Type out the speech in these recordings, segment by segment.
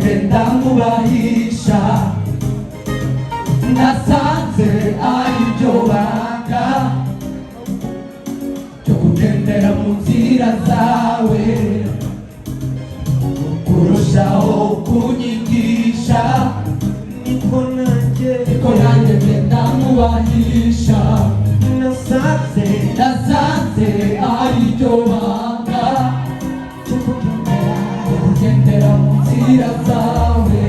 kugenda mubahisha nasanze ari byo banga cyo kugendera mu nzira zawe kurushaho kunyigisha niko nanjye ngenda mubahisha nasanze ari byo banga cyo kugendera mu nzira zawe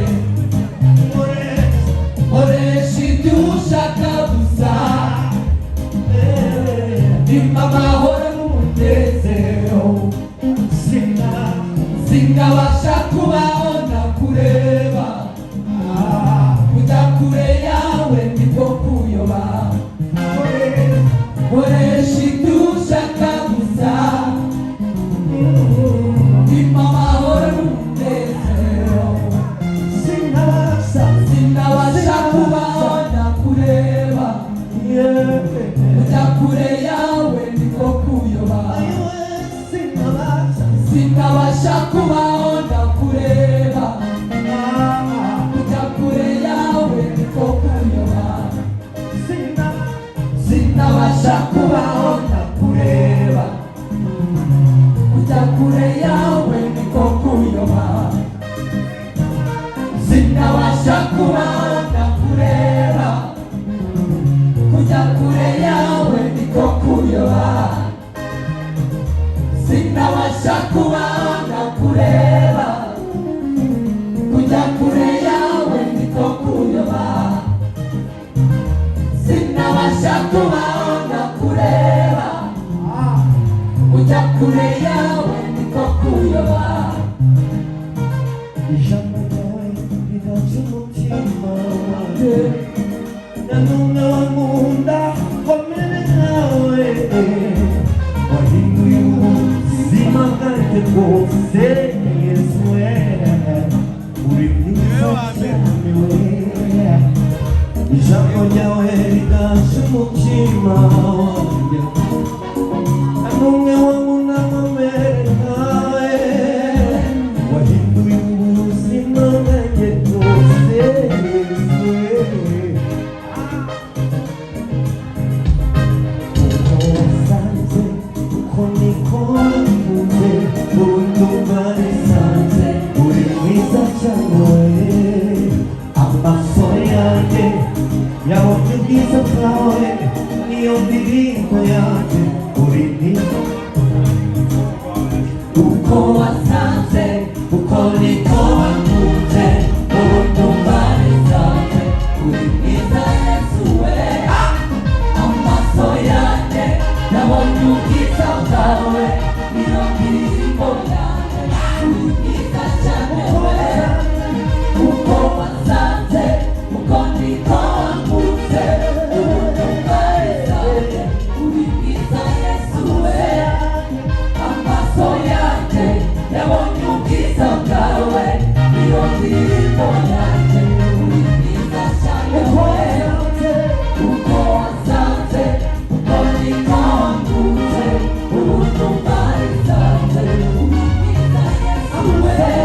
koresha ibyo ushaka gusa impa amahoro n'umunezero singabasha kubaho nakureba kujya kure yawe niko kuyoba koresha ibyo ushaka gusa impa amahoro n'umunezero singabasha kubaho nakureba kujya kure yawe niko kuyoba singabasha kubaho nakureba kujya kure yawe niko kuyoba singabasha kubaho nakureba kujya kure yawe niko kuyoba singabasha kubaho nakureba kujya kure yawe niko kuyoba sinabasha kubaho nakureba kujya kure yawe niko kuyoba sinabasha kubaho nakureba kujya kure yawe niko kuyoba ijambo ryawe rigaca umutima wanjye nanone wankunda komere nawe wahinduye ubuzima bwanjye bwose Yesu uri mwiza cyane we ijambo ryawe rigaca umutima wanjye nanone wankunda komere nawe wahinduye ubuzima bwanjye bwose Yesu yabonye ubwiza bwawe niyo ndirimbo yanjye uri mwiza uko wasanze uko niko wakunze urumva bisanze uri mwiza Yesu we amaso yanjye yabonye ubwiza bwawe niyo ndirimbo yanjye uri mwiza cyane we uko wasanze uko niko Yeah.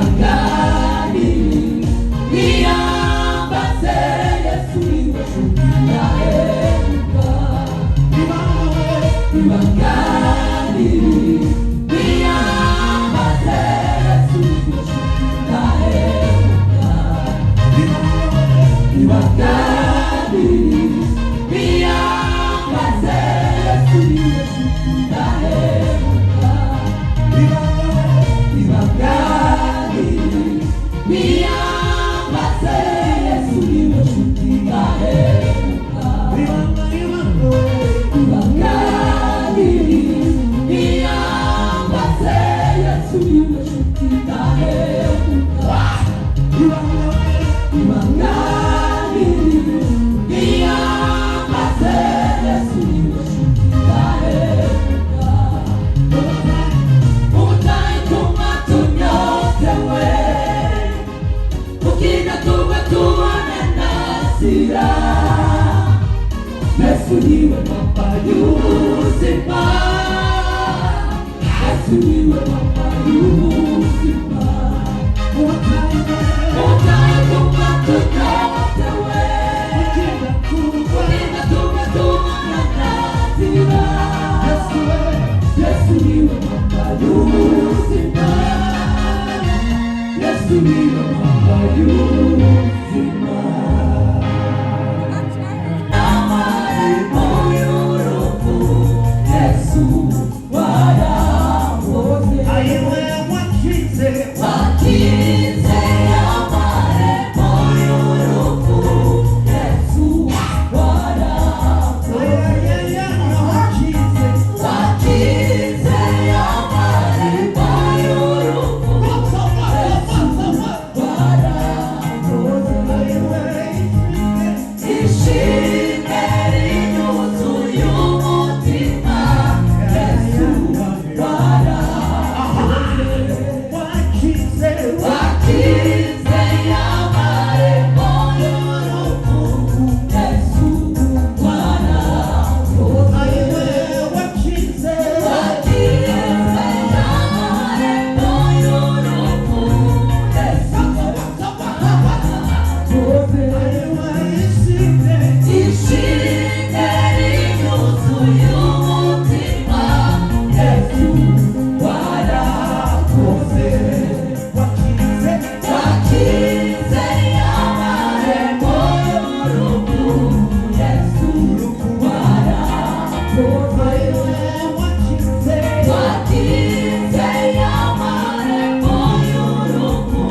ibangani niyambaze Yesu niwe nshuti ndahemuka ibangani niyambaze Yesu niwe nshuti ndahemuka ibangani niyambaze Yesu niwe nshuti ndahemuka ibangani niyambaze Yesu niwe nshuti ndahemuka ibangani niyambaze Yesu niwe nshuti ndahemuka ibangani niyambaze Yesu niwe nshuti ndahemuka utayituma tunyotewe ukina tuwe tubone nasira Yesu niwe mwamba y'ubuzima Yesu niwe mwamba y'ubuzima utayituma tunyotewe ukina tuwe tubone nasira Yesu niwe mwamba y'ubuzima Yesu niwe mwamba y'ubuzima amarembo y'urupfu Yesu warahoze wakize amarembo y'urupfu Yesu warahoze wakize amarembo y'urupfu ishimwe rinyuzuye umutima Yesu warahoze wakize amarembo y'urupfu Yesu warahoze wakize amarembo y'urupfu Yesu ishimwe rinyuzuye umutima Yesu warakoze wakize amarembo y'urupfu Yesu warakoze wakize amarembo y'urupfu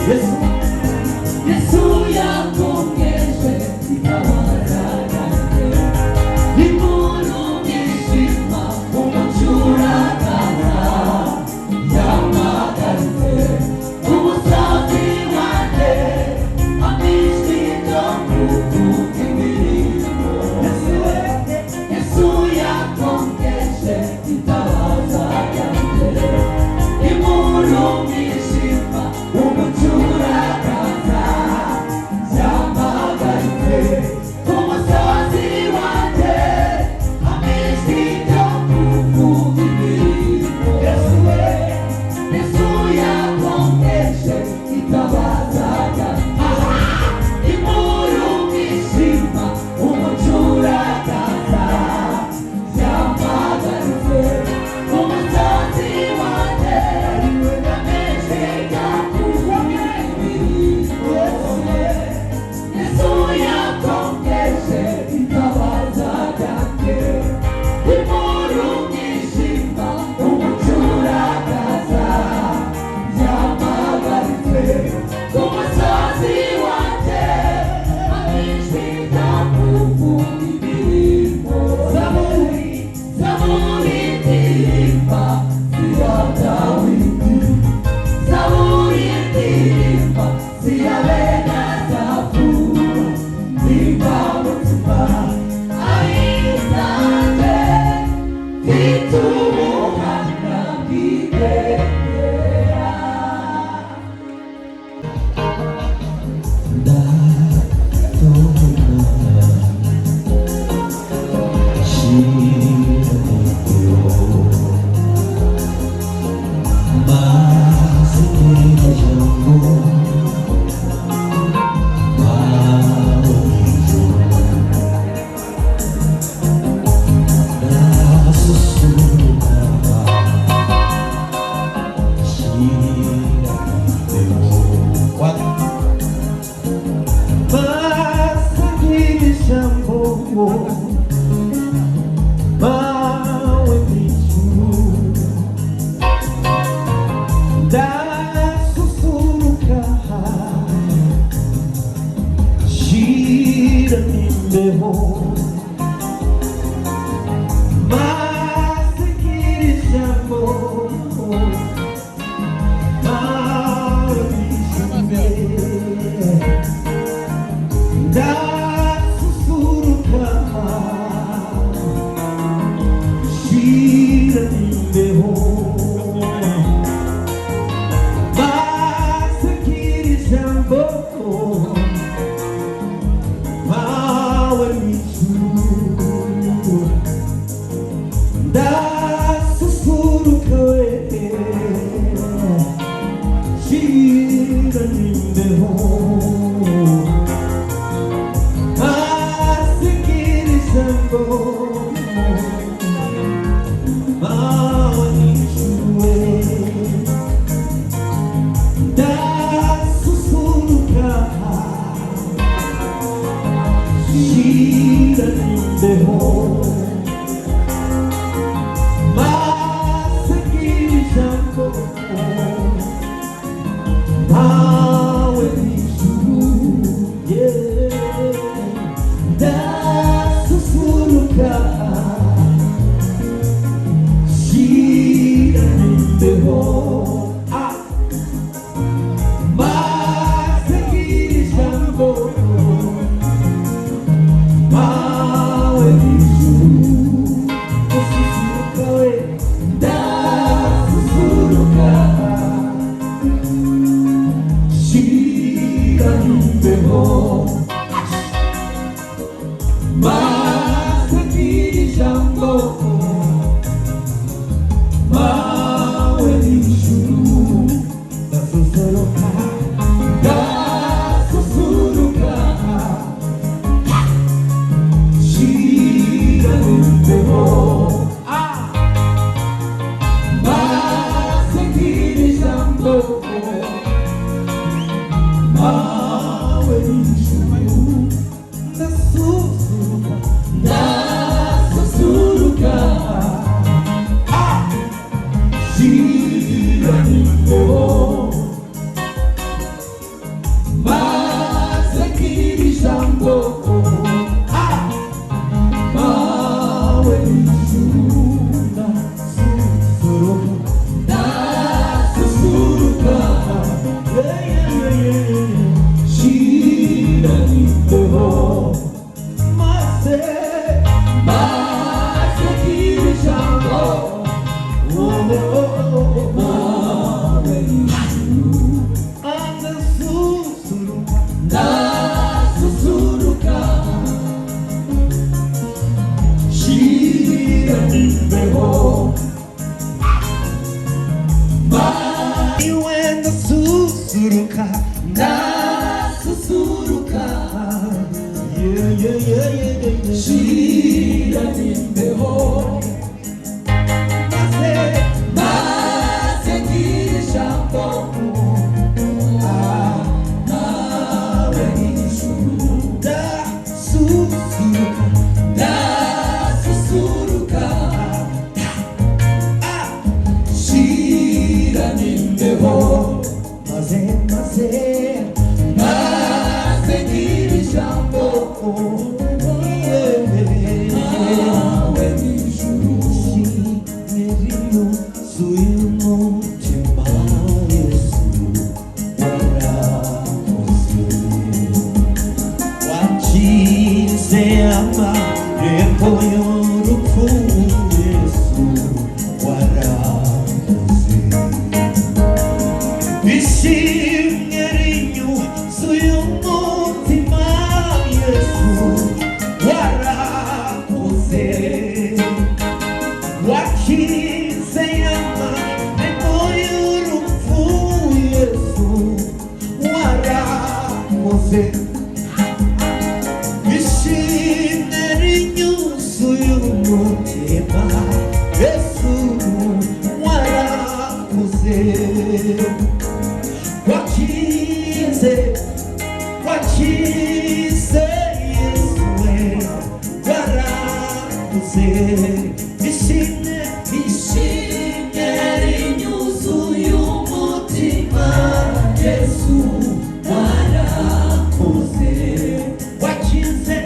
Yesu Yesu yakongeje Yesu warakoze, wakize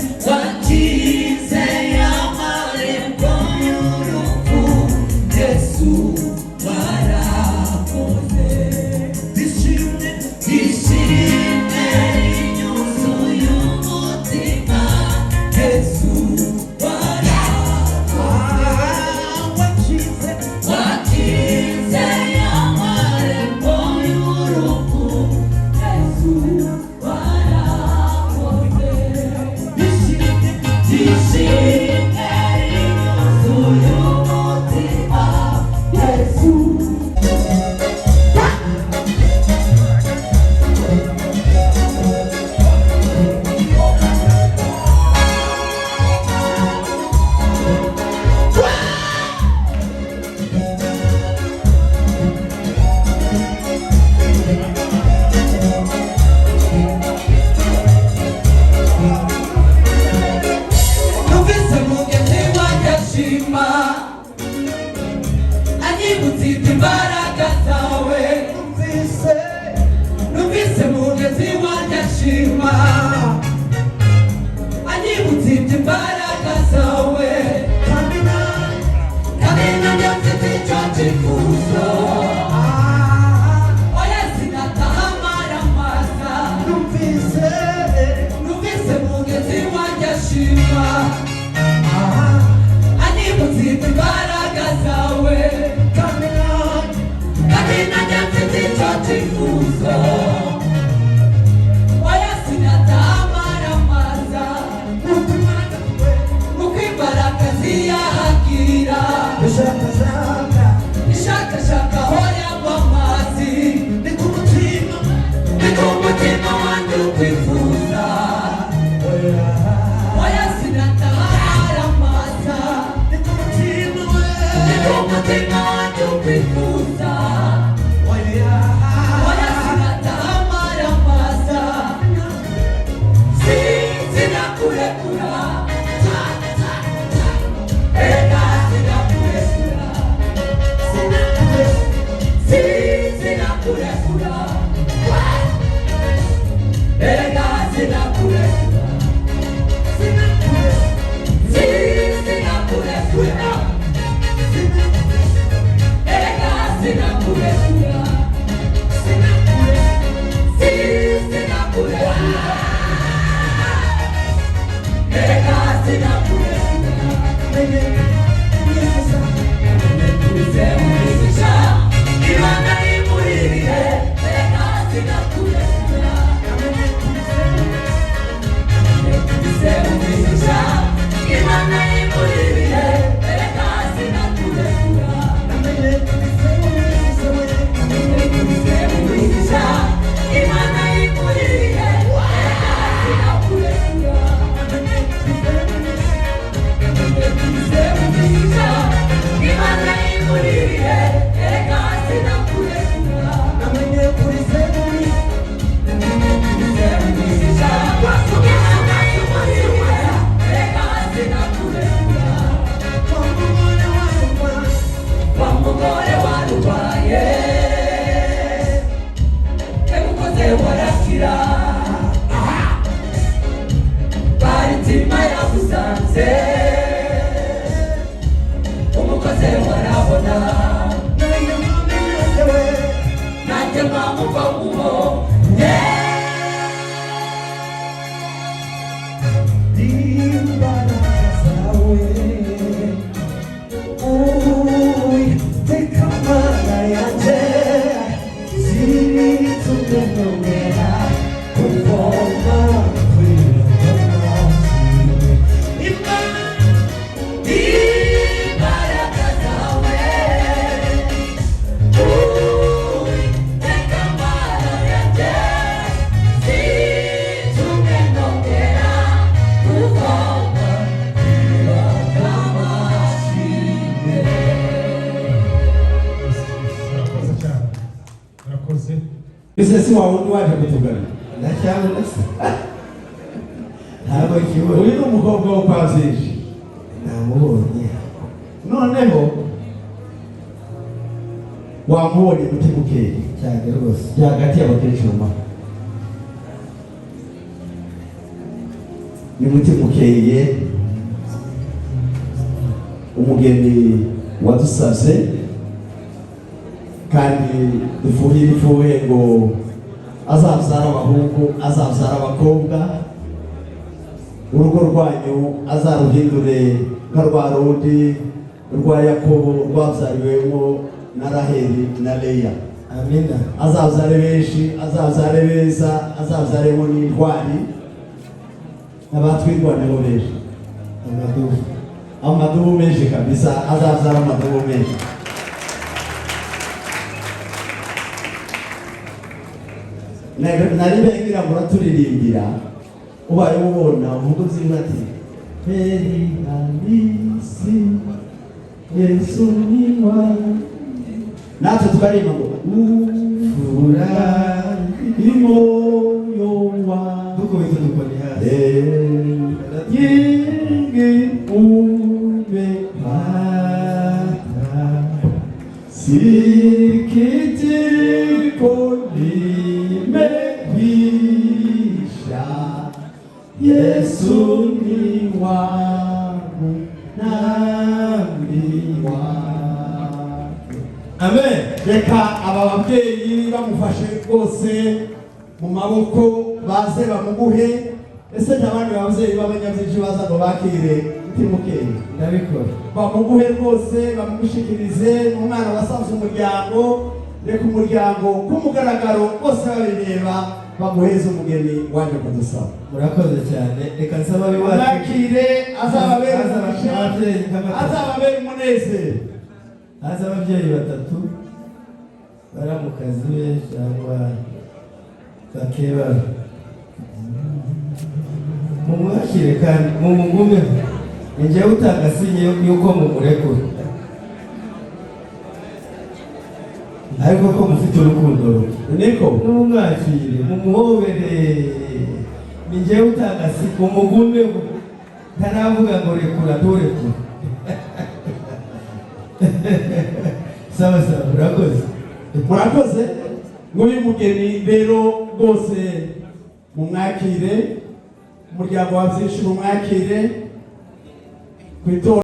ndashima anibutse imbaraga zawe kandi nanjye mfite icyo cyifuzo oya sinatamaramaza nuko imbaraga ziyahagirira ishakashaka aho yagwa amazi ni ku mutima wanjye ukwifuza oya sinatamaramaza ni ku mutima wanjye ukwifuza oya sinatamaramaza sinakurekura ega sinakurekura sinakurekura ega sinakurekura sinakurekura ega sinakurekura Ese wawundi waje kutugana ndacyabona se ntabwo kibona uyu ni umukobwa wo kwa Zeji namubonye noneho wamubonye mutima ukeye cyane rwose hagati y'abakecuru ma ni mutima ukeye umugeni wadusabye kandi dufuhira ifuhe ngo azabyara abahungu azabyara abakobwa urugo rwanyu azaruhindure nka rwa rundi rwa Yakobo rwabyariwemo na Raheli na Leya. Amina. Azabyare benshi, azabyare beza, azabyaremo n'intwari n'abatwirwanyeho benshi. Amadubu menshi kabisa, azabyara amadubu menshi. Nari bengira muraturirimbira ubaye ubona umugozi ati heri halisi Yesu ni wangu natwe tukarimba ngo furahi moyo wangu dukubita dukoni hasi yingi umepata sikitiko limekwisha Yesu ni wangu nami wake. Amen. Reka aba babyeyi bamufashe rwose mu maboko baze bamuguhe ese ntabandi babyeyi b'abanyabyinshi baza ngo bakire mutimukeye ndabikora bamuguhe rwose bamugushikirize umwana wasanze umuryango reka umuryango kumugaragaro bose babireba bamuheze umugeni waje kudusaba. murakoze cyane reka nsaba biwacu nakire azababere umunezero haza ababyeyi batatu baramukazi be cyangwa bakebara mumwakire kandi mumugume njyewe utanga sinye yuko mumurekura ariko ko mufite urukundo niko mumwakire mumuhobere njyewe utanga sinye mumugume ntaravuga ngo rekura nturekura sawa sawa murakoze nk'uyu mugeni rero rwose mumwakire umuryango wa byinshi mumwakire ku itora